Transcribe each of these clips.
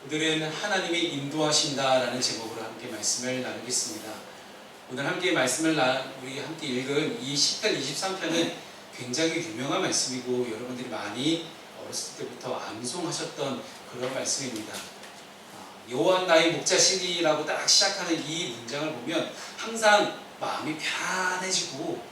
오늘은 하나님이 인도하신다라는 제목으로 함께 말씀을 나누겠습니다. 오늘 함께 우리 함께 읽은 이 시편 23편은 굉장히 유명한 말씀이고 여러분들이 많이 어렸을 때부터 암송하셨던 그런 말씀입니다. 여호와는 나의 목자시니라고 딱 시작하는 이 문장을 보면 항상 마음이 편해지고,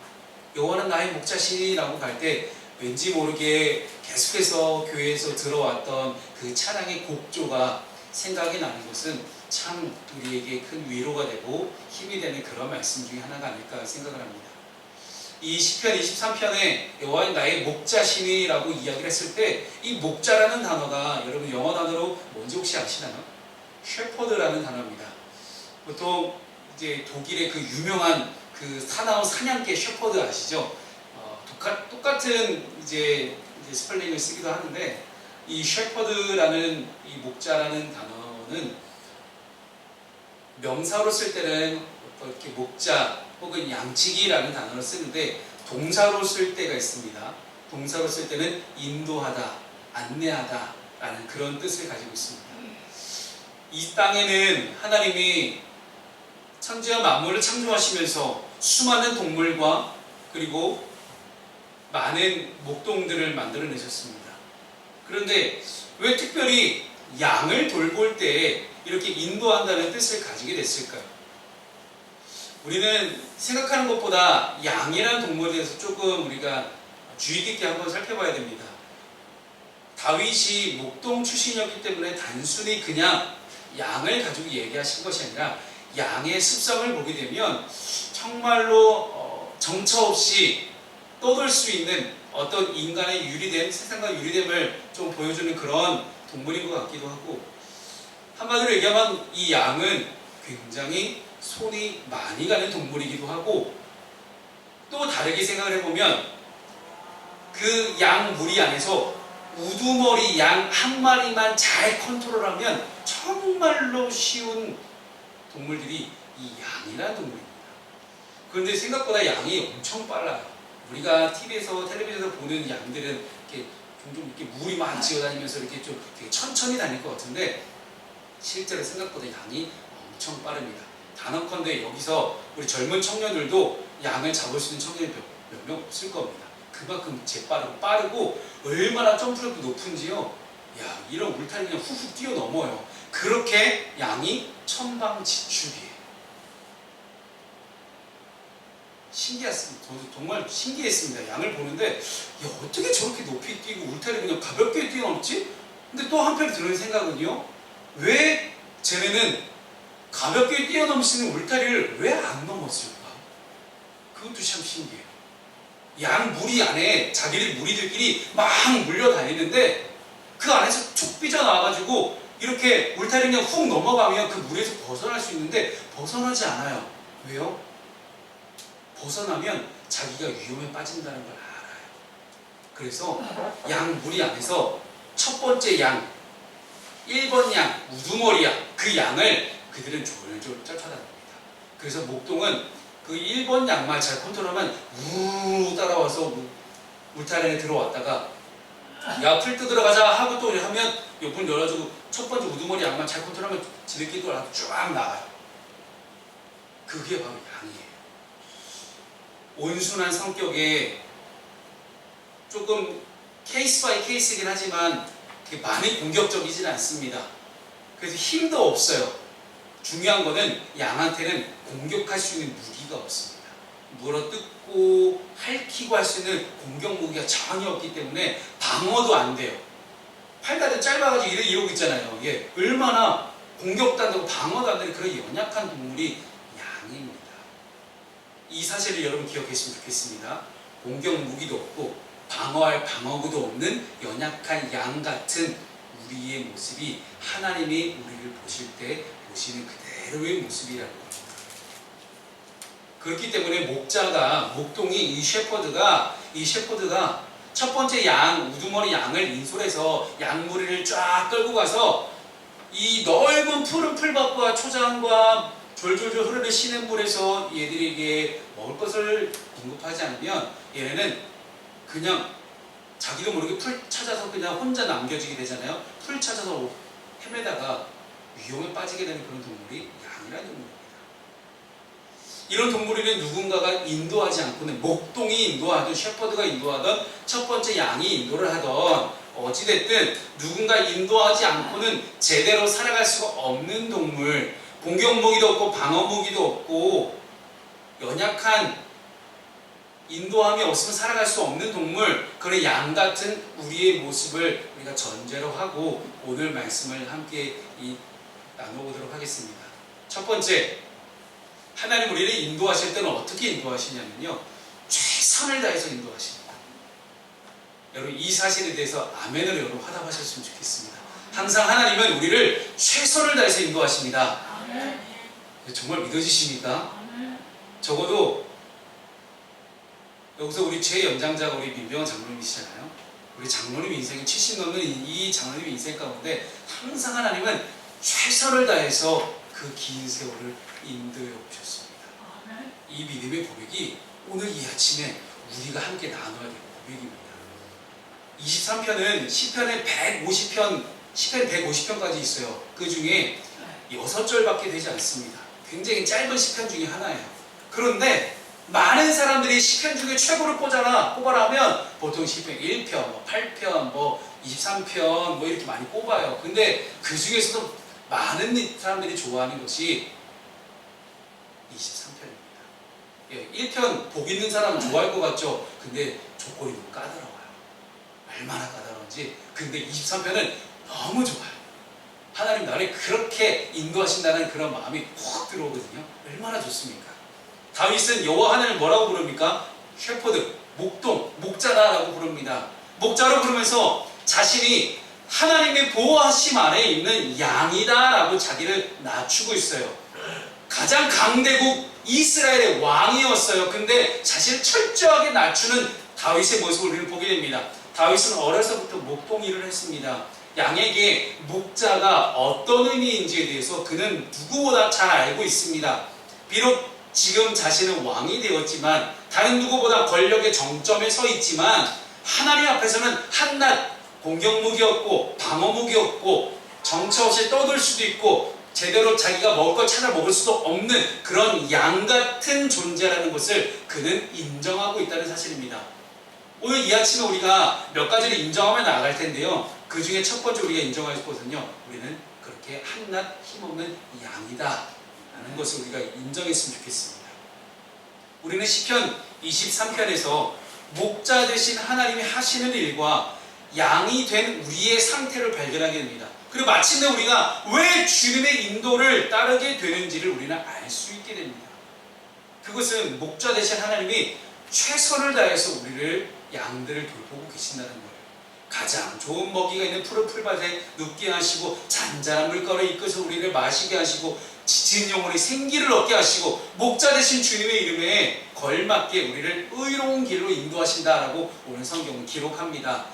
여호와는 나의 목자시니라고 갈 때 왠지 모르게 계속해서 교회에서 들어왔던 그 찬양의 곡조가 생각이 나는 것은 참 우리에게 큰 위로가 되고 힘이 되는 그런 말씀 중에 하나가 아닐까 생각을 합니다. 이 시편 23편에 여호와는 나의 목자시니라고 이야기를 했을 때 이 목자라는 단어가 여러분 영어 단어로 뭔지 혹시 아시나요? 셰퍼드라는 단어입니다. 보통 이제 독일의 그 유명한 그 사나운 사냥개 셰퍼드 아시죠? 똑같은 이제 스펠링을 쓰기도 하는데, 이 셰퍼드라는 이 목자라는 단어는 명사로 쓸 때는 이렇게 목자 혹은 양치기라는 단어를 쓰는데, 동사로 쓸 때가 있습니다. 동사로 쓸 때는 인도하다, 안내하다 라는 그런 뜻을 가지고 있습니다. 이 땅에는 하나님이 천지와 만물을 창조하시면서 수많은 동물과 그리고 많은 목동들을 만들어내셨습니다. 그런데 왜 특별히 양을 돌볼 때 이렇게 인도한다는 뜻을 가지게 됐을까요? 우리는 생각하는 것보다 양이라는 동물에 대해서 조금 우리가 주의 깊게 한번 살펴봐야 됩니다. 다윗이 목동 출신이었기 때문에 단순히 그냥 양을 가지고 얘기하신 것이 아니라 양의 습성을 보게 되면 정말로 정처 없이 떠돌 수 있는 어떤 인간의 유리됨, 세상과 유리됨을 좀 보여주는 그런 동물인 것 같기도 하고, 한마디로 얘기하면 이 양은 굉장히 손이 많이 가는 동물이기도 하고, 또 다르게 생각을 해보면 그 양 무리 안에서 우두머리 양 한 마리만 잘 컨트롤하면 정말로 쉬운 동물들이 이 양이라는 동물입니다. 그런데 생각보다 양이 엄청 빨라요. 우리가 텔레비전에서 보는 양들은 이렇게 종종 이렇게 물이 막 지어다니면서 이렇게 좀 되게 천천히 다닐 것 같은데, 실제로 생각보다 양이 엄청 빠릅니다. 단언컨대 여기서 우리 젊은 청년들도 양을 잡을 수 있는 청년이 몇 명 없을 겁니다. 그만큼 빠르고 얼마나 점프력도 높은지요. 야, 이런 울타리 그냥 훅훅 뛰어넘어요. 그렇게 양이 천방지축이에요. 신기했습니다. 저도 정말 신기했습니다. 양을 보는데 야, 어떻게 저렇게 높이 뛰고 울타리 그냥 가볍게 뛰어넘지? 근데 또 한편에 드는 생각은요, 왜 쟤네는 가볍게 뛰어넘을 수 있는 울타리를 왜 안 넘었을까? 그것도 참 신기해요. 양 무리 안에 자기들 무리들끼리 막 물려다니는데 그 안에서 툭 삐져나와가지고 이렇게 울타리 그냥 훅 넘어가면 그 무리에서 벗어날 수 있는데 벗어나지 않아요. 왜요? 벗어나면 자기가 위험에 빠진다는 걸 알아요. 그래서 양 무리 안에서 첫 번째 양, 1번 양, 우두머리 양, 그 양을 그들은 졸졸 쫓아다닙니다. 그래서 목동은 그 1번 양만 잘 컨트롤하면 우 따라와서 울타리 안에 들어왔다가 야, 풀 뜯으러가자 하고 또 하면 문 열어주고 첫 번째 우두머리 양만 잘 컨트롤하면 지들끼리 또 쫙 나가요. 그게 바로 양이에요. 온순한 성격에 조금 케이스 바이 케이스이긴 하지만 많이 공격적이진 않습니다. 그래서 힘도 없어요. 중요한 거는 양한테는 공격할 수 있는 무기가 없습니다. 물어뜯고 핥히고 할 수 있는 공격 무기가 전혀 없기 때문에 방어도 안 돼요. 팔다리 짧아가지고 이러고 있잖아요. 예, 얼마나 공격도 안 되고 방어도 안 되는 그런 연약한 동물이 양입니다. 이 사실을 여러분 기억했으면 좋겠습니다. 공격 무기도 없고 방어할 방어구도 없는 연약한 양 같은 우리의 모습이 하나님이 우리를 보실 때 보시는 그대로의 모습이라는 겁니다. 그렇기 때문에 목동이 이 셰퍼드가 첫 번째 양, 우두머리 양을 인솔해서 양무리를 쫙 끌고 가서 이 넓은 푸른 풀밭과 초장과 졸졸졸 흐르는 시냇물에서 얘들에게 먹을 것을 공급하지 않으면 얘네는 그냥 자기도 모르게 풀 찾아서 그냥 혼자 남겨지게 되잖아요. 풀 찾아서 헤매다가 위험에 빠지게 되는 그런 동물이 양이라는 동물입니다. 이런 동물에는 누군가가 인도하지 않고는 목동이 인도하든 셰퍼드가 인도하든 첫 번째 양이 인도를 하던 어찌됐든 누군가 인도하지 않고는 제대로 살아갈 수가 없는 동물, 공격 무기도 없고 방어 무기도 없고 연약한 인도함이 없으면 살아갈 수 없는 동물, 그런 양 같은 우리의 모습을 우리가 전제로 하고 오늘 말씀을 함께 나눠보도록 하겠습니다. 첫 번째, 하나님 우리를 인도하실 때는 어떻게 인도하시냐면요, 최선을 다해서 인도하십니다. 여러분 이 사실에 대해서 아멘으로 여러분 화답하셨으면 좋겠습니다. 항상 하나님은 우리를 최선을 다해서 인도하십니다. 정말 믿어지십니까? 적어도 여기서 우리 최연장자가 우리 민병헌 장로님이시잖아요. 우리 장로님 인생이 70 넘는 이 장로님 인생 가운데 항상 하나님은 최선을 다해서 그 긴 세월을 인도해 오셨습니다. 이 믿음의 고백이 오늘 이 아침에 우리가 함께 나눠야 될 고백입니다. 23편은 시편의 150편, 시편 150편까지 있어요. 그 중에 6절밖에 되지 않습니다. 굉장히 짧은 시편 중에 하나예요. 그런데 많은 사람들이 시편 중에 최고를 꼽아라 하면 보통 시편 1편, 8편, 23편 이렇게 많이 꼽아요. 근데 그 중에서도 많은 사람들이 좋아하는 것이 23편입니다. 1편 복 있는 사람은 좋아할 것 같죠? 근데 조건이 너무 까다로워요. 얼마나 까다로운지. 근데 23편은 너무 좋아요. 하나님 나를 그렇게 인도하신다는 그런 마음이 확 들어오거든요. 얼마나 좋습니까? 다윗은 여호와 하나님을 뭐라고 부릅니까? 셰퍼드, 목동, 목자다라고 부릅니다. 목자로 부르면서 자신이 하나님의 보호하심 아래에 있는 양이다라고 자기를 낮추고 있어요. 가장 강대국 이스라엘의 왕이었어요. 근데 자신을 철저하게 낮추는 다윗의 모습을 우리는 보게 됩니다. 다윗은 어려서부터 목동 일을 했습니다. 양에게 목자가 어떤 의미인지에 대해서 그는 누구보다 잘 알고 있습니다. 비록 지금 자신은 왕이 되었지만 다른 누구보다 권력의 정점에 서 있지만 하나님 앞에서는 한낱 공격무기였고 방어무기였고 정처 없이 떠들 수도 있고 제대로 자기가 먹을 걸 찾아 먹을 수도 없는 그런 양 같은 존재라는 것을 그는 인정하고 있다는 사실입니다. 오늘 이 아침에 우리가 몇 가지를 인정하며 나아갈 텐데요. 그 중에 첫 번째 우리가 인정할 것은요, 우리는 그렇게 한낱 힘없는 양이다 라는 것을 우리가 인정했으면 좋겠습니다. 우리는 시편 23편에서 목자 되신 하나님이 하시는 일과 양이 된 우리의 상태를 발견하게 됩니다. 그리고 마침내 우리가 왜 주님의 인도를 따르게 되는지를 우리는 알 수 있게 됩니다. 그것은 목자 되신 하나님이 최선을 다해서 우리를 양들을 돌보고 계신다는 거예요. 가장 좋은 먹이가 있는 푸른 풀밭에 눕게 하시고 잔잔한 물가로 이끌어서 우리를 마시게 하시고 지친 영혼의 생기를 얻게 하시고 목자 되신 주님의 이름에 걸맞게 우리를 의로운 길로 인도하신다라고 오늘 성경은 기록합니다.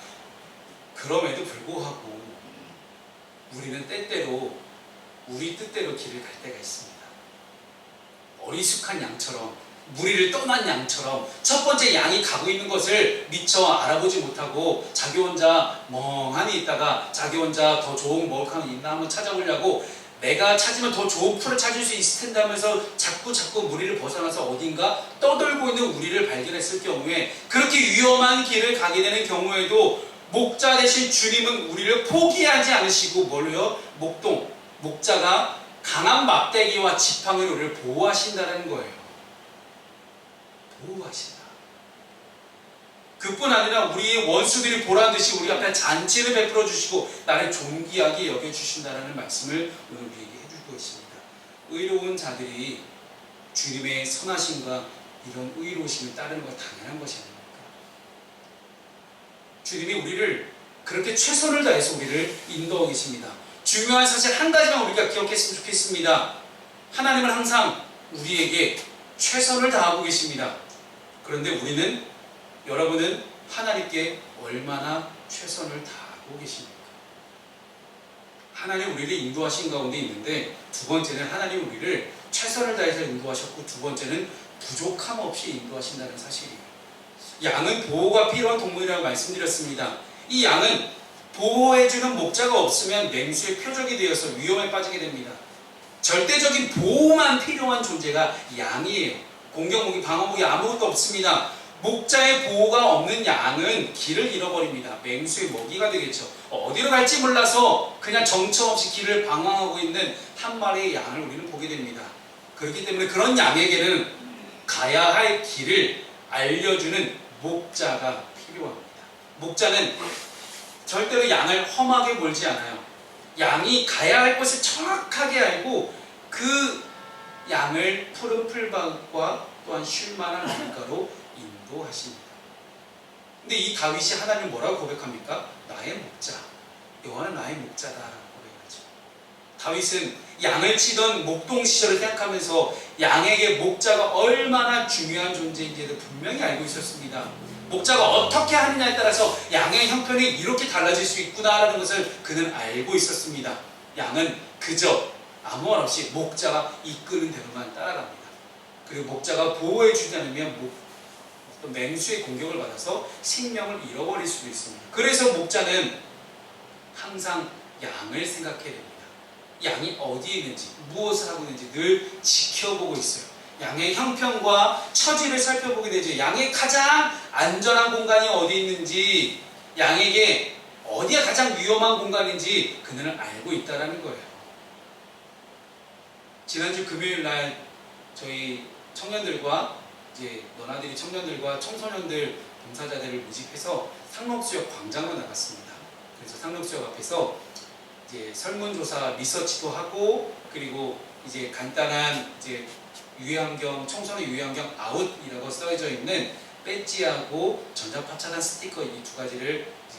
그럼에도 불구하고 우리는 때때로 우리 뜻대로 길을 갈 때가 있습니다. 어리숙한 양처럼, 무리를 떠난 양처럼 첫 번째 양이 가고 있는 것을 미처 알아보지 못하고 자기 혼자 멍하니 있다가 자기 혼자 더 좋은 먹을 거 있나 한번 찾아보려고 내가 찾으면 더 좋은 풀을 찾을 수 있을 텐데 하면서 자꾸 무리를 벗어나서 어딘가 떠돌고 있는 우리를 발견했을 경우에 그렇게 위험한 길을 가게 되는 경우에도 목자 되신 주님은 우리를 포기하지 않으시고 뭘요? 목자가 강한 막대기와 지팡이로 우리를 보호하신다는 거예요. 보호하신다. 그뿐 아니라 우리의 원수들이 보란듯이 우리 앞에 잔치를 베풀어 주시고 나를 존귀하게 여겨주신다는 말씀을 오늘 우리에게 해주고 있습니다. 의로운 자들이 주님의 선하심과 이런 의로우심을 따르는 것 당연한 것이 아닙니까? 주님이 우리를 그렇게 최선을 다해서 우리를 인도하고 계십니다. 중요한 사실 한 가지만 우리가 기억했으면 좋겠습니다. 하나님은 항상 우리에게 최선을 다하고 계십니다. 그런데 여러분은 하나님께 얼마나 최선을 다하고 계십니까? 하나님 우리를 인도하신 가운데 있는데 두 번째는 하나님 우리를 최선을 다해서 인도하셨고 두 번째는 부족함 없이 인도하신다는 사실이에요. 양은 보호가 필요한 동물이라고 말씀드렸습니다. 이 양은 보호해주는 목자가 없으면 맹수의 표적이 되어서 위험에 빠지게 됩니다. 절대적인 보호만 필요한 존재가 양이에요. 공격무기, 방어무기 아무것도 없습니다. 목자의 보호가 없는 양은 길을 잃어버립니다. 맹수의 먹이가 되겠죠. 어디로 갈지 몰라서 그냥 정처 없이 길을 방황하고 있는 한 마리의 양을 우리는 보게 됩니다. 그렇기 때문에 그런 양에게는 가야 할 길을 알려주는 목자가 필요합니다. 목자는 절대로 양을 험하게 몰지 않아요. 양이 가야 할 곳을 정확하게 알고 그 양을 푸른 풀밭과 또한 쉴만한 물가로 인도하십니다. 근데 이 다윗이 하나님 뭐라고 고백합니까? 나의 목자, 여호와는 나의 목자다라고 고백하죠. 다윗은 양을 치던 목동 시절을 생각하면서 양에게 목자가 얼마나 중요한 존재인지도 분명히 알고 있었습니다. 목자가 어떻게 하느냐에 따라서 양의 형편이 이렇게 달라질 수 있구나라는 것을 그는 알고 있었습니다. 양은 그저 아무 말 없이 목자가 이끄는 대로만 따라갑니다. 그리고 목자가 보호해 주지 않으면 어떤 맹수의 공격을 받아서 생명을 잃어버릴 수도 있습니다. 그래서 목자는 항상 양을 생각해야 됩니다. 양이 어디에 있는지, 무엇을 하고 있는지 늘 지켜보고 있어요. 양의 형편과 처지를 살펴보게 되죠. 양의 가장 안전한 공간이 어디 있는지, 양에게 어디가 가장 위험한 공간인지 그는 알고 있다는 거예요. 지난주 금요일 날 저희 청년들과 이제 너나들이 청년들과 청소년들 봉사자들을 모집해서 상록수역 광장으로 나갔습니다. 그래서 상록수역 앞에서 이제 설문조사 리서치도 하고, 그리고 이제 간단한 이제 유해환경, 청소년 유해환경 아웃이라고 써져 있는 배지하고 전자파차단 스티커 이 두 가지를 이제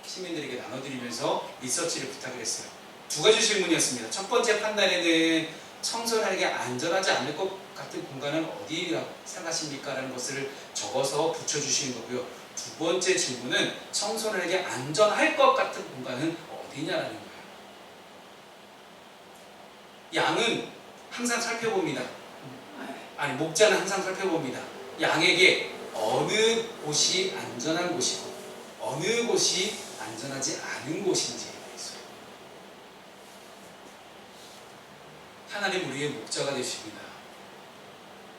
시민들에게 나눠드리면서 리서치를 부탁을 했어요. 두 가지 질문이었습니다. 첫 번째 판단에는 청소년에게 안전하지 않을 것 같은 공간은 어디라고 생각하십니까? 라는 것을 적어서 붙여주시는 거고요. 두 번째 질문은 청소년에게 안전할 것 같은 공간은 어디냐라는 거예요. 양은 항상 살펴봅니다. 아니, 목자는 항상 살펴봅니다. 양에게 어느 곳이 안전한 곳이고 어느 곳이 안전하지 않은 곳인지에 대해서. 하나님 우리의 목자가 되십니다.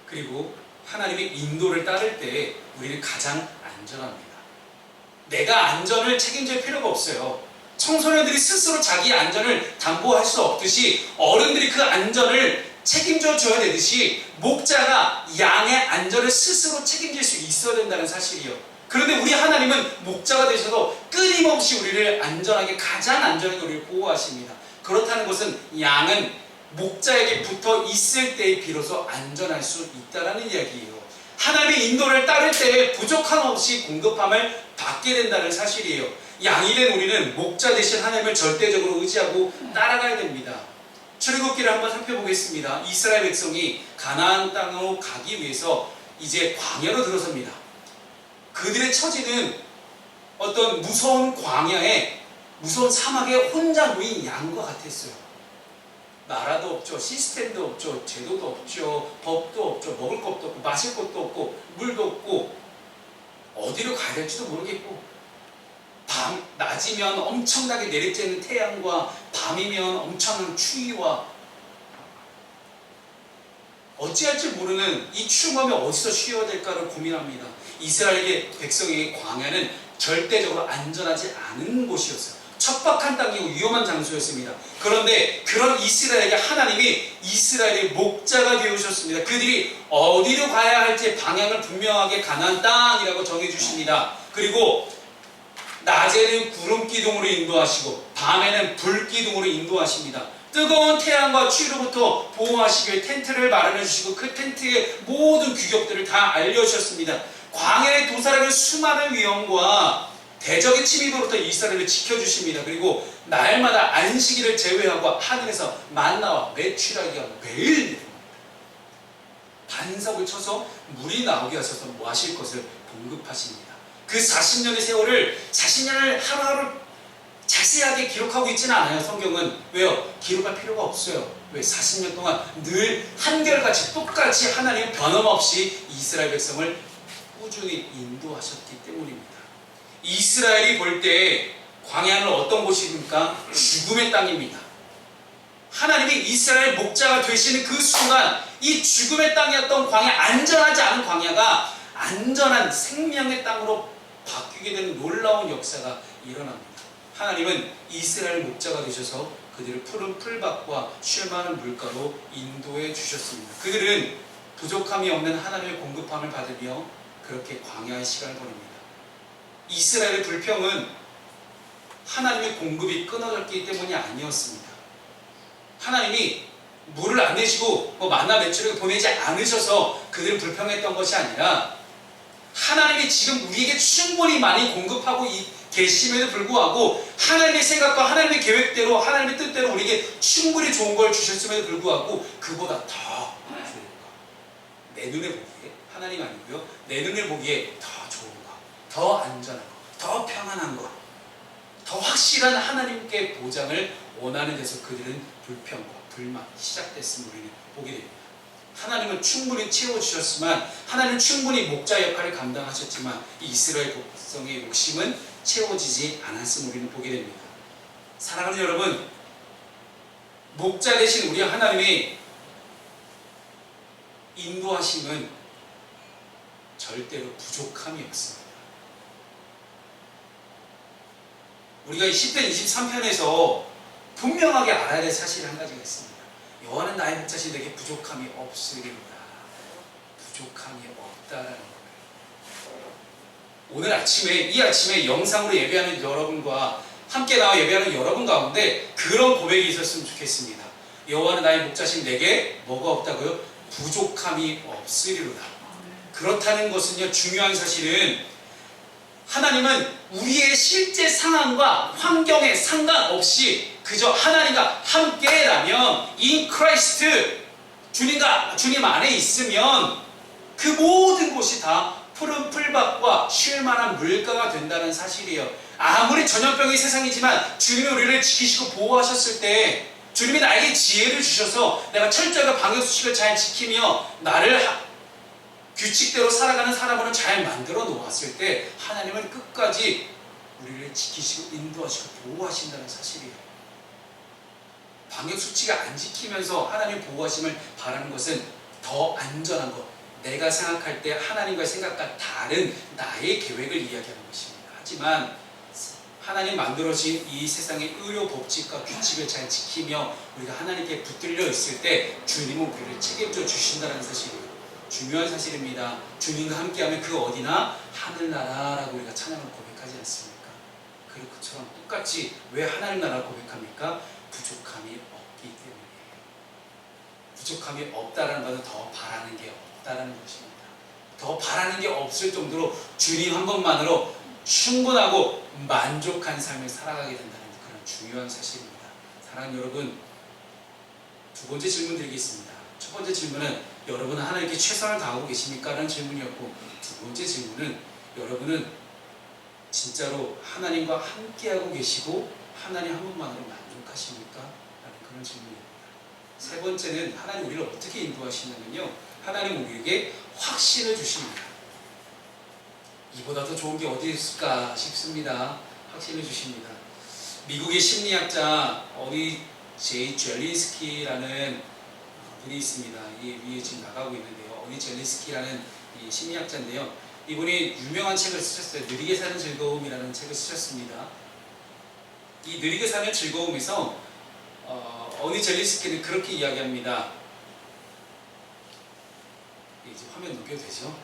그리고 하나님의 인도를 따를 때 우리는 가장 안전합니다. 내가 안전을 책임질 필요가 없어요. 청소년들이 스스로 자기 안전을 담보할 수 없듯이 어른들이 그 안전을 책임져 줘야 되듯이 목자가 양의 안전을 스스로 책임질 수 있어야 된다는 사실이요. 그런데 우리 하나님은 목자가 되셔서 끊임없이 우리를 안전하게, 가장 안전하게 우리를 보호하십니다. 그렇다는 것은 양은 목자에게 붙어 있을 때에 비로소 안전할 수 있다는 이야기예요. 하나님의 인도를 따를 때에 부족함 없이 공급함을 받게 된다는 사실이에요. 양이 된 우리는 목자 되신 하나님을 절대적으로 의지하고 따라가야 됩니다. 출애굽기를 한번 살펴보겠습니다. 이스라엘 백성이 가나안 땅으로 가기 위해서 이제 광야로 들어섭니다. 그들의 처지는 어떤 무서운 광야에, 무서운 사막에 혼자 놓인 양과 같았어요. 나라도 없죠, 시스템도 없죠, 제도도 없죠, 법도 없죠, 먹을 것도 없고 마실 것도 없고 물도 없고 어디로 가야 될지도 모르겠고, 낮이면 엄청나게 내리쬐는 태양과 밤이면 엄청난 추위와 어찌할지 모르는 이 추움하며 어디서 쉬어야 될까를 고민합니다. 이스라엘의 백성의 광야는 절대적으로 안전하지 않은 곳이었어요. 척박한 땅이고 위험한 장소였습니다. 그런데 그런 이스라엘에게 하나님이 이스라엘의 목자가 되어주셨습니다. 그들이 어디로 가야 할지 방향을 분명하게 가나안 땅이라고 정해주십니다. 그리고 낮에는 구름 기둥으로 인도하시고 밤에는 불 기둥으로 인도하십니다. 뜨거운 태양과 추위로부터 보호하시기 위해 텐트를 마련해 주시고 그 텐트의 모든 규격들을 다 알려주셨습니다. 광야에 도살하는 수많은 위험과 대적의 침입으로부터 이스라엘을 지켜주십니다. 그리고 날마다 안식일을 제외하고 하늘에서 만나와 메추라기가 매일 내립니다. 반석을 쳐서 물이 나오게 하셔서 마실 것을 공급하십니다. 그 40년의 세월을 40년을 하루하루 자세하게 기록하고 있지는 않아요. 성경은. 왜요? 기록할 필요가 없어요. 왜? 40년 동안 늘 한결같이 똑같이 하나님은 변함없이 이스라엘 백성을 꾸준히 인도하셨기 때문입니다. 이스라엘이 볼 때 광야는 어떤 곳입니까? 죽음의 땅입니다. 하나님이 이스라엘 목자가 되시는 그 순간 이 죽음의 땅이었던 광야, 안전하지 않은 광야가 안전한 생명의 땅으로 바뀌게 되는 놀라운 역사가 일어납니다. 하나님은 이스라엘 목자가 되셔서 그들을 푸른 풀밭과 쉴만한 물가로 인도해 주셨습니다. 그들은 부족함이 없는 하나님의 공급함을 받으며 그렇게 광야의 시간을 보냅니다. 이스라엘의 불평은 하나님의 공급이 끊어졌기 때문이 아니었습니다. 하나님이 물을 안 내시고 만나 매출을 보내지 않으셔서 그들을 불평했던 것이 아니라 하나님이 지금 우리에게 충분히 많이 공급하고 계심에도 불구하고 하나님의 생각과 하나님의 계획대로 하나님의 뜻대로 우리에게 충분히 좋은 걸 주셨음에도 불구하고 그보다 더 좋은 거, 내 눈에 보기에, 하나님 아니고요, 내 눈에 보기에 더 좋은 거, 더 안전한 거, 더 평안한 거, 더 확실한 하나님께 보장을 원하는 데서 그들은 불평과 불만이 시작됐음을 우리는 보게 됩니다. 하나님은 충분히 채워주셨지만, 하나님은 충분히 목자 역할을 감당하셨지만 이 이스라엘 백성의 욕심은 채워지지 않았음을 우리는 보게 됩니다. 사랑하는 여러분, 목자 되신 우리 하나님의 인도하심은 절대로 부족함이 없습니다. 우리가 10편 23편에서 분명하게 알아야 될 사실 한 가지가 있습니다. 여호와는 나의 목자시니 내게 부족함이 없으리로다. 부족함이 없다라는 거예요. 오늘 아침에, 이 아침에 영상으로 예배하는 여러분과 함께 나와 예배하는 여러분 가운데 그런 고백이 있었으면 좋겠습니다. 여호와는 나의 목자시니 내게 뭐가 없다고요? 부족함이 없으리로다. 그렇다는 것은요, 중요한 사실은 하나님은 우리의 실제 상황과 환경에 상관없이 그저 하나님과 함께라면 in Christ, 주님 안에 있으면 그 모든 곳이 다 푸른 풀밭과 쉴만한 물가가 된다는 사실이에요. 아무리 전염병이 세상이지만 주님이 우리를 지키시고 보호하셨을 때, 주님이 나에게 지혜를 주셔서 내가 철저하게 방역수칙을 잘 지키며 나를 규칙대로 살아가는 사람으로 잘 만들어 놓았을 때 하나님은 끝까지 우리를 지키시고 인도하시고 보호하신다는 사실이에요. 방역수칙을 안 지키면서 하나님 보호하심을 바라는 것은 더 안전한 것, 내가 생각할 때 하나님과의 생각과 다른 나의 계획을 이야기하는 것입니다. 하지만 하나님 만들어진 이 세상의 의료 법칙과 규칙을 잘 지키며 우리가 하나님께 붙들려 있을 때 주님은 우리를 책임져 주신다는 사실이에요. 중요한 사실입니다. 주님과 함께하면 그 어디나 하늘나라라고 우리가 찬양을 고백하지 않습니까? 그리고 그처럼 똑같이 왜 하늘나라를 고백합니까? 부족함이 없기 때문이에요. 부족함이 없다라는 것은 더 바라는 게 없다라는 것입니다. 더 바라는 게 없을 정도로 주님 한 번만으로 충분하고 만족한 삶을 살아가게 된다는 그런 중요한 사실입니다. 사랑하는 여러분, 두 번째 질문 드리겠습니다. 첫 번째 질문은 여러분은 하나님께 최선을 다하고 계십니까? 라는 질문이었고, 두 번째 질문은 여러분은 진짜로 하나님과 함께하고 계시고 하나님 한 분만으로 만족하십니까? 라는 그런 질문입니다. 세 번째는 하나님 우리를 어떻게 인도하시냐면요, 하나님 우리에게 확신을 주십니다. 이보다 더 좋은 게 어디 있을까 싶습니다. 확신을 주십니다. 미국의 심리학자 어니 제이 젤린스키라는 분이 있습니다. 이 위에 지금 나가고 있는데요. 어니 젤린스키라는 이 심리학자인데요. 이분이 유명한 책을 쓰셨어요. 느리게 사는 즐거움이라는 책을 쓰셨습니다. 이 느리게 사는 즐거움에서 어니 젤린스키는 그렇게 이야기합니다. 이제 화면 넘겨도 되죠?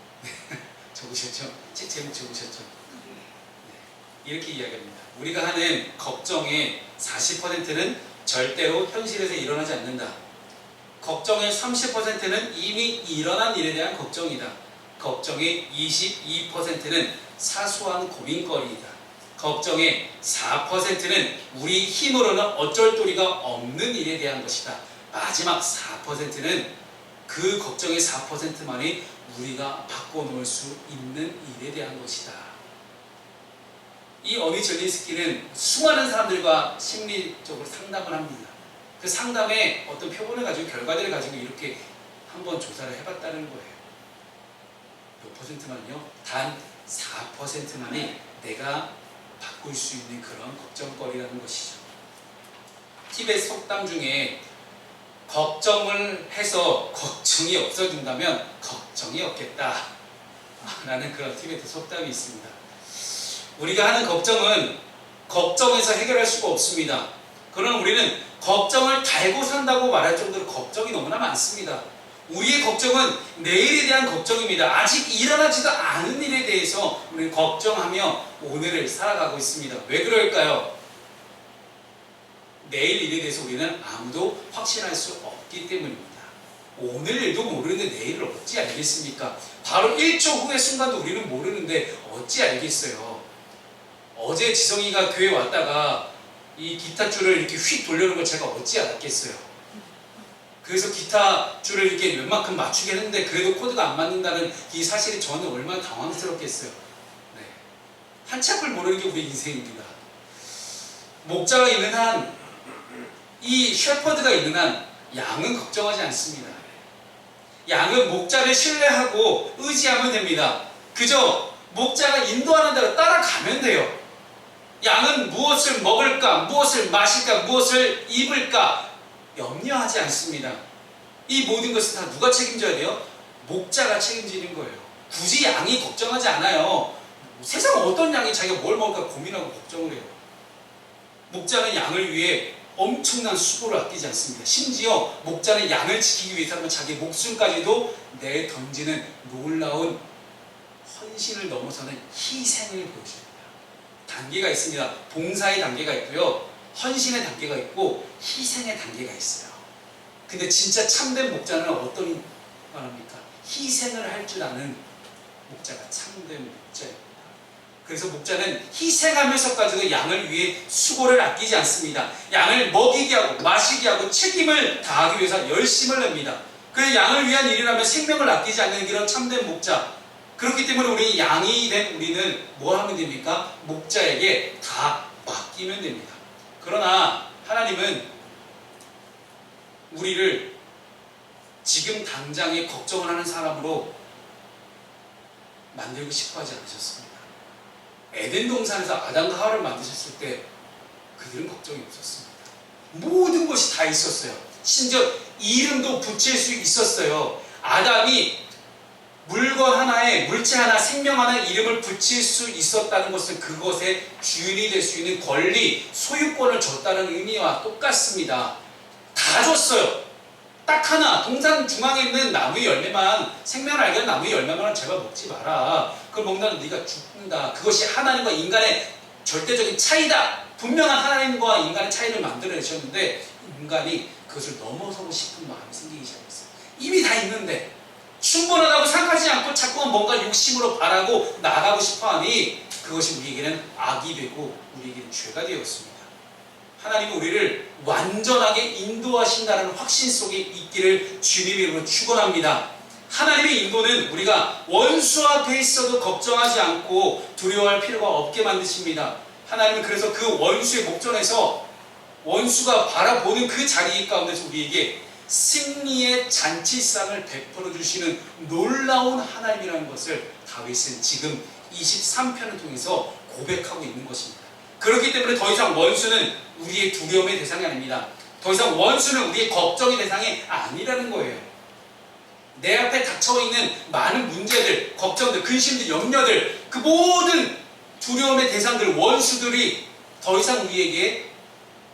적으셨죠? 책 제목 적으셨죠? 네. 이렇게 이야기합니다. 우리가 하는 걱정의 40%는 절대로 현실에서 일어나지 않는다. 걱정의 30%는 이미 일어난 일에 대한 걱정이다. 걱정의 22%는 사소한 고민거리이다. 걱정의 4%는 우리 힘으로는 어쩔 도리가 없는 일에 대한 것이다. 마지막 4%는 그 걱정의 4%만이 우리가 바꿔놓을 수 있는 일에 대한 것이다. 이 어니 젤린스키는 수많은 사람들과 심리적으로 상담을 합니다. 그 상담에 어떤 표본을 가지고 결과들을 가지고 이렇게 한번 조사를 해봤다는 거예요. 몇 퍼센트만요? 단 4%만이 내가 바꿀 수 있는 그런 걱정거리라는 것이죠. 티벳 속담 중에 걱정을 해서 걱정이 없어진다면 걱정이 없겠다 라는 그런 티베트 속담이 있습니다. 우리가 하는 걱정은 걱정해서 해결할 수가 없습니다. 그러나 우리는 걱정을 달고 산다고 말할 정도로 걱정이 너무나 많습니다. 우리의 걱정은 내일에 대한 걱정입니다. 아직 일어나지도 않은 일에 대해서 우리는 걱정하며 오늘을 살아가고 있습니다. 왜 그럴까요? 내일 일에 대해서 우리는 아무도 확신할 수 없기 때문입니다. 오늘 일도 모르는데 내일을 어찌 알겠습니까? 바로 1초 후의 순간도 우리는 모르는데 어찌 알겠어요? 어제 지성이가 교회 왔다가 이 기타 줄을 이렇게 휙 돌려놓은 걸 제가 어찌 알았겠어요? 그래서 기타 줄을 이렇게 웬만큼 맞추게 했는데 그래도 코드가 안 맞는다는 이 사실이 저는 얼마나 당황스럽겠어요. 네. 한치 앞을 모르는 게 우리 인생입니다. 목자가 있는 한, 이 셰퍼드가 있는 한 양은 걱정하지 않습니다. 양은 목자를 신뢰하고 의지하면 됩니다. 그저 목자가 인도하는 대로 따라가면 돼요. 양은 무엇을 먹을까, 무엇을 마실까, 무엇을 입을까 염려하지 않습니다. 이 모든 것은 다 누가 책임져야 돼요? 목자가 책임지는 거예요. 굳이 양이 걱정하지 않아요. 세상 어떤 양이 자기가 뭘 먹을까 고민하고 걱정을 해요. 목자는 양을 위해 엄청난 수고를 아끼지 않습니다. 심지어 목자는 양을 지키기 위해서는 자기 목숨까지도 내던지는 놀라운 헌신을 넘어서는 희생을 보여줍니다. 단계가 있습니다. 봉사의 단계가 있고요. 헌신의 단계가 있고 희생의 단계가 있어요. 근데 진짜 참된 목자는 어떤 말합니까? 희생을 할 줄 아는 목자가 참된 목자입니다. 그래서 목자는 희생하면서까지도 양을 위해 수고를 아끼지 않습니다. 양을 먹이게 하고 마시게 하고 책임을 다하기 위해서 열심을 냅니다. 그 양을 위한 일이라면 생명을 아끼지 않는 이런 참된 목자. 그렇기 때문에 우리 양이 된 우리는 뭐 하면 됩니까? 목자에게 다 맡기면 됩니다. 그러나 하나님은 우리를 지금 당장에 걱정을 하는 사람으로 만들고 싶어 하지 않으셨습니다. 에덴 동산에서 아담과 하와를 만드셨을 때 그들은 걱정이 없었습니다. 모든 것이 다 있었어요. 심지어 이름도 붙일 수 있었어요. 아담이 물건 하나에, 물체 하나, 생명 하나에 이름을 붙일 수 있었다는 것은 그것의 주인이 될 수 있는 권리, 소유권을 줬다는 의미와 똑같습니다. 다 줬어요. 딱 하나, 동산 중앙에 있는 나무의 열매만, 생명을 알게 하는 나무의 열매만 제발 먹지 마라. 그걸 먹는다면 네가 죽는다. 그것이 하나님과 인간의 절대적인 차이다. 분명한 하나님과 인간의 차이를 만들어내셨는데 인간이 그것을 넘어서고 싶은 마음이 생기기 시작했어요. 이미 다 있는데 충분하다고 생각하지 않고 자꾸만 뭔가 욕심으로 바라고 나가고 싶어하니 그것이 우리에게는 악이 되고 우리에게는 죄가 되었습니다. 하나님은 우리를 완전하게 인도하신다는 확신 속에 있기를 주님의 이름으로 축원합니다. 하나님의 인도는 우리가 원수 앞에 있어도 걱정하지 않고 두려워할 필요가 없게 만드십니다. 하나님은 그래서 그 원수의 목전에서 원수가 바라보는 그 자리 가운데서 우리에게 승리의 잔치상을 베풀어 주시는 놀라운 하나님이라는 것을 다윗은 지금 23편을 통해서 고백하고 있는 것입니다. 그렇기 때문에 더 이상 원수는 우리의 두려움의 대상이 아닙니다. 더 이상 원수는 우리의 걱정의 대상이 아니라는 거예요. 내 앞에 닥쳐있는 많은 문제들, 걱정들, 근심들, 염려들, 그 모든 두려움의 대상들, 원수들이 더 이상 우리에게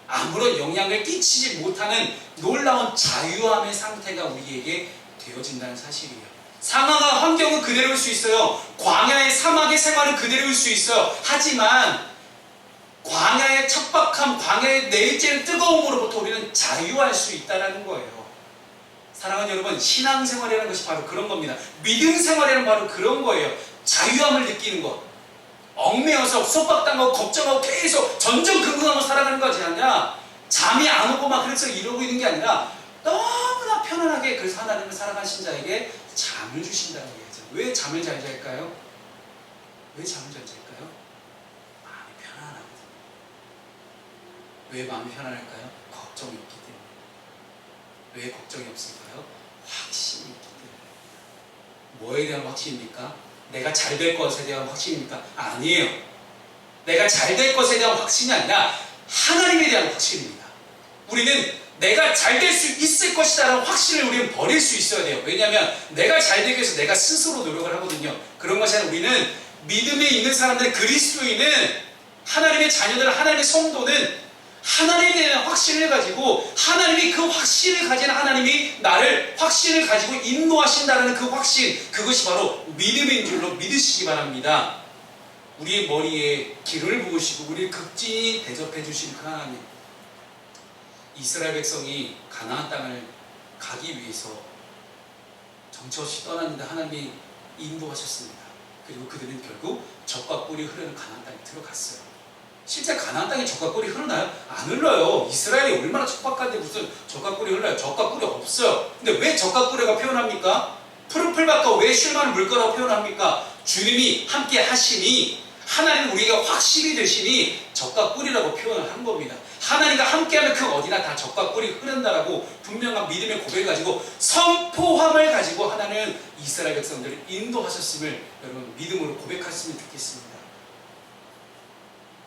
아무런 영향을 끼치지 못하는 놀라운 자유함의 상태가 우리에게 되어진다는 사실이에요. 상황과 환경은 그대로일 수 있어요. 광야의 사막의 생활은 그대로일 수 있어요. 하지만 광야의 척박함, 광야의 내리쬐는 뜨거움으로부터 우리는 자유할 수 있다는 거예요. 사랑하는 여러분, 신앙생활이라는 것이 바로 그런 겁니다. 믿음생활이라는 바로 그런 거예요. 자유함을 느끼는 것. 얽매여서 속박당하고 걱정하고 계속 전전긍긍하고 살아가는 거지 아니라 잠이 안 오고 막 그래서 이러고 있는 게 아니라 너무나 편안하게 그래서 하나님을 사랑하신 자에게 잠을 주신다는 얘기죠. 왜 잠을 잘 잘까요? 왜 잠을 잘 잘까요? 마음이 편안하거든요. 왜 마음이 편안할까요? 걱정이 없기 때문에. 왜 걱정이 없을까요? 확신이 있기 때문에. 뭐에 대한 확신입니까? 내가 잘 될 것에 대한 확신입니까? 아니에요. 내가 잘 될 것에 대한 확신이 아니라 하나님에 대한 확신입니다. 우리는 내가 잘 될 수 있을 것이다라는 확신을 우리는 버릴 수 있어야 돼요. 왜냐하면 내가 잘 되기 위해서 내가 스스로 노력을 하거든요. 그런 것이 아니라 우리는 믿음에 있는 사람들, 그리스도인은, 하나님의 자녀들, 하나님의 성도는 하나님에 대한 확신을 가지고, 하나님이 그 확신을 가진 하나님이 나를 확신을 가지고 인도하신다는 그 확신, 그것이 바로 믿음인 줄로 믿으시기 바랍니다. 우리의 머리에 기름을 부으시고 우리를 극진히 대접해 주신 그 하나님, 이스라엘 백성이 가나안 땅을 가기 위해서 정처 없이 떠났는데 하나님이 인도하셨습니다. 그리고 그들은 결국 젖과 꿀이 흐르는 가나안 땅에 들어갔어요. 실제 가나안 땅에 젖과 꿀이 흐르나요? 안 흘러요. 이스라엘이 얼마나 척박한데 무슨 젖과 꿀이 흘러요? 젖과 꿀이 없어요. 근데 왜 젖과 꿀이가 표현합니까? 푸른 풀밭과 왜 쉴만한 물가라고 표현합니까? 주님이 함께 하시니, 하나님 우리가 확실히 되시니 젖과 꿀이라고 표현을 한 겁니다. 하나님과 함께하면 그 어디나 다 젖과 꿀이 흐른다라고 분명한 믿음의 고백을 가지고, 선포함을 가지고 하나님은 이스라엘 백성들을 인도하셨음을 여러분 믿음으로 고백하셨으면 좋겠습니다.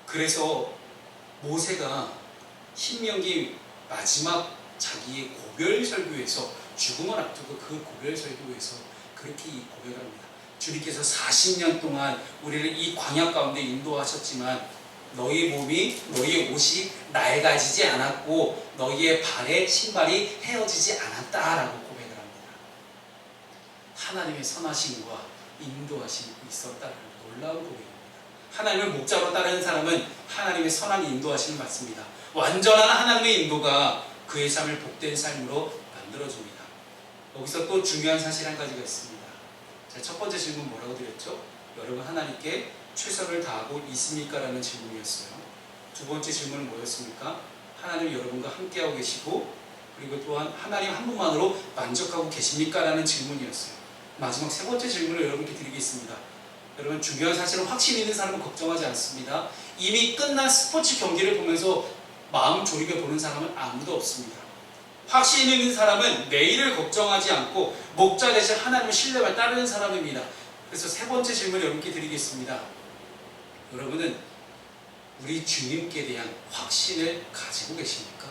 그래서 모세가 신명기 마지막 자기의 고별 설교에서, 죽음을 앞두고 그 고별 설교에서 그렇게 고백을 합니다. 주님께서 40년 동안 우리를 이 광야 가운데 인도하셨지만 너희 몸이, 너희의 옷이 낡아지지 않았고 너희의 발에 신발이 헤어지지 않았다라고 고백을 합니다. 하나님의 선하심과 인도하심이 있었다는 놀라운 고백입니다. 하나님을 목자로 따르는 사람은 하나님의 선한 인도하심을 받습니다. 완전한 하나님의 인도가 그의 삶을 복된 삶으로 만들어줍니다. 여기서 또 중요한 사실 한 가지가 있습니다. 자, 첫 번째 질문 뭐라고 드렸죠? 여러분 하나님께 최선을 다하고 있습니까? 라는 질문이었어요. 두 번째 질문은 뭐였습니까? 하나님 여러분과 함께하고 계시고, 그리고 또한 하나님 한 분만으로 만족하고 계십니까? 라는 질문이었어요. 마지막 세 번째 질문을 여러분께 드리겠습니다. 여러분 중요한 사실은 확신 있는 사람은 걱정하지 않습니다. 이미 끝난 스포츠 경기를 보면서 마음 졸이며 보는 사람은 아무도 없습니다. 확신 있는 사람은 내일을 걱정하지 않고 목자 대신 하나님을 신뢰하며 따르는 사람입니다. 그래서 세 번째 질문을 여러분께 드리겠습니다. 여러분은 우리 주님께 대한 확신을 가지고 계십니까?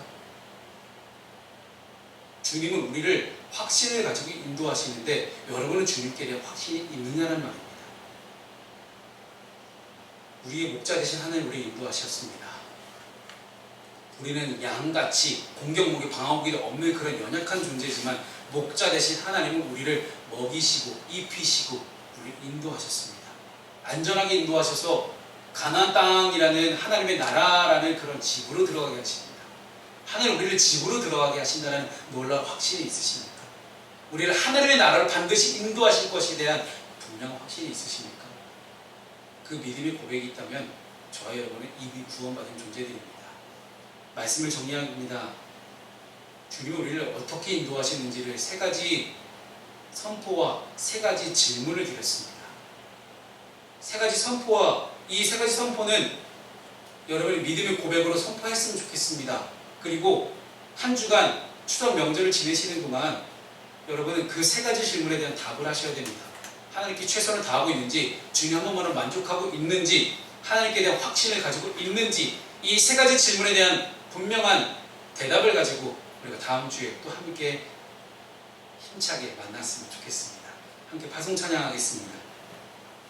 주님은 우리를 확신을 가지고 인도하시는데 여러분은 주님께 대한 확신이 있느냐는 말입니다. 우리의 목자 되신 하나님 우리를 인도하셨습니다. 우리는 양같이 공격목이 방어목이 없는 그런 연약한 존재지만 목자 되신 하나님은 우리를 먹이시고 입히시고 우리를 인도하셨습니다. 안전하게 인도하셔서 가나안 땅이라는 하나님의 나라라는 그런 집으로 들어가게 하십니다. 하나님 우리를 집으로 들어가게 하신다는 놀라운 확신이 있으십니까? 우리를 하나님의 나라로 반드시 인도하실 것에 대한 분명한 확신이 있으십니까? 그 믿음의 고백이 있다면 저와 여러분은 이미 구원받은 존재들입니다. 말씀을 정리합니다. 주님이 우리를 어떻게 인도하시는지를 세 가지 선포와 세 가지 질문을 드렸습니다. 세 가지 선포와 이 세 가지 선포는 여러분의 믿음의 고백으로 선포했으면 좋겠습니다. 그리고 한 주간 추석 명절을 지내시는 동안 여러분은 그 세 가지 질문에 대한 답을 하셔야 됩니다. 하나님께 최선을 다하고 있는지, 주님 한 번만으로 만족하고 있는지, 하나님께 대한 확신을 가지고 있는지, 이 세 가지 질문에 대한 분명한 대답을 가지고 우리가 다음 주에 또 함께 힘차게 만났으면 좋겠습니다. 함께 파송 찬양하겠습니다.